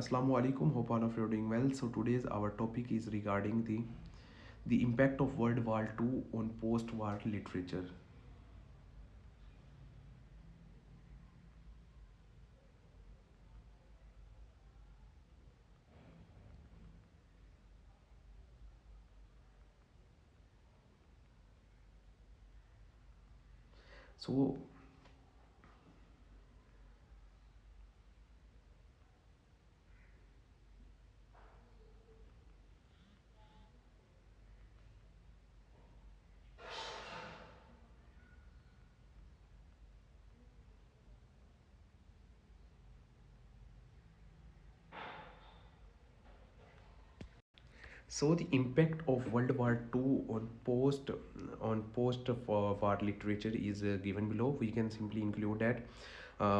Assalamu alaikum. Hope all of you are doing well. So today's our topic is regarding the impact of World War II on post-war literature. So the impact of World War II on post war literature is given below. We can simply include that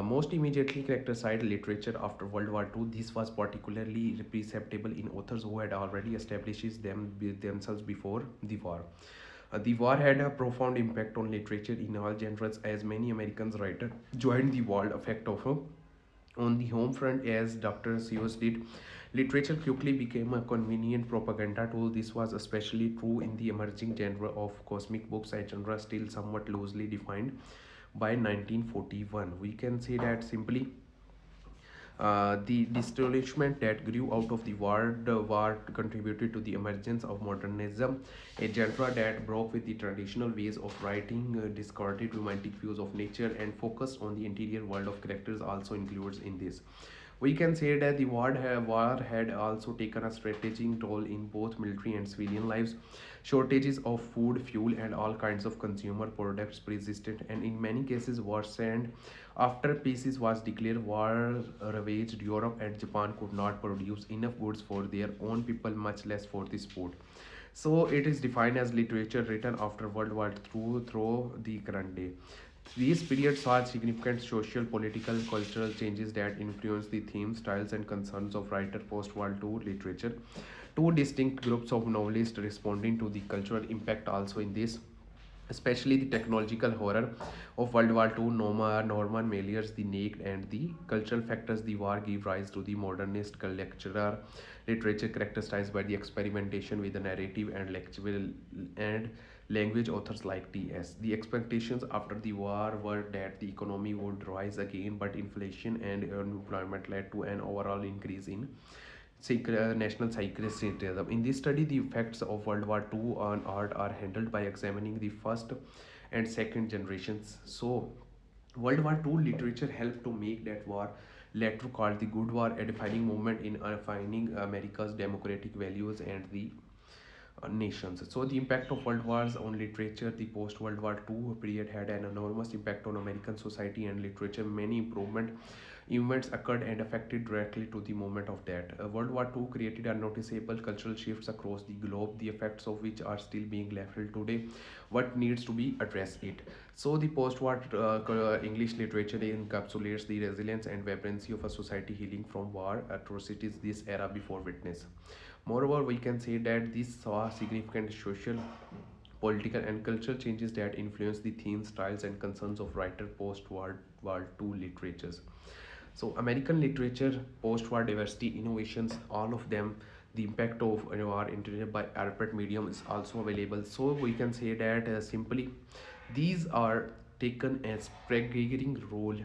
most immediately characterized literature after World War II. This was particularly perceptible in authors who had already established themselves before the war. The war had a profound impact on literature in all genres, as many Americans writers joined the war effect of on the home front, as Dr. Seuss did. Literature quickly became a convenient propaganda tool. This was especially true in the emerging genre of cosmic books, a genre still somewhat loosely defined by 1941. We can say that simply the distinguishment that grew out of the war contributed to the emergence of modernism, a genre that broke with the traditional ways of writing, discarded romantic views of nature, and focused on the interior world of characters. Also includes in this. We can say that the war had also taken a strategic role in both military and civilian lives. Shortages of food, fuel, and all kinds of consumer products persisted, and in many cases, worsened. After peace was declared, war ravaged Europe, and Japan could not produce enough goods for their own people, much less for the sport. So it is defined as literature written after World War II through the current day. These periods saw significant social, political, cultural changes that influenced the themes, styles, and concerns of writer post-World II literature. Two distinct groups of novelists responding to the cultural impact also in this, especially the technological horror of World War II, Norman Mailer's The Naked, and the cultural factors the war gave rise to the modernist lecturer literature characterized by the experimentation with the narrative and lectural and language. Authors like T.S. The expectations after the war were that the economy would rise again, but inflation and unemployment led to an overall increase in national psychiatricism. In this study, the effects of World War II on art are handled by examining the first and second generations. So, World War II literature helped to make that war, later called the Good War, a defining moment in defining America's democratic values and the nations. So the impact of world wars on literature, the post-World War II period had an enormous impact on American society and literature. Many improvement events occurred and affected directly to the moment of that. World War II created unnoticeable cultural shifts across the globe, the effects of which are still being left today. What needs to be addressed it. So the post-war English literature encapsulates the resilience and vibrancy of a society healing from war atrocities this era before witness. Moreover, we can say that this saw significant social, political, and cultural changes that influenced the themes, styles, and concerns of writer post-World War II literatures. So, American literature, post-war diversity, innovations, all of them, the impact of are introduced by Albert Medium is also available. So, we can say that simply, these are taken as pregnant role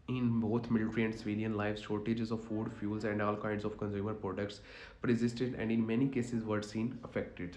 in both military and civilian lives. Shortages of food, fuels, and all kinds of consumer products persisted, and in many cases were seen affected.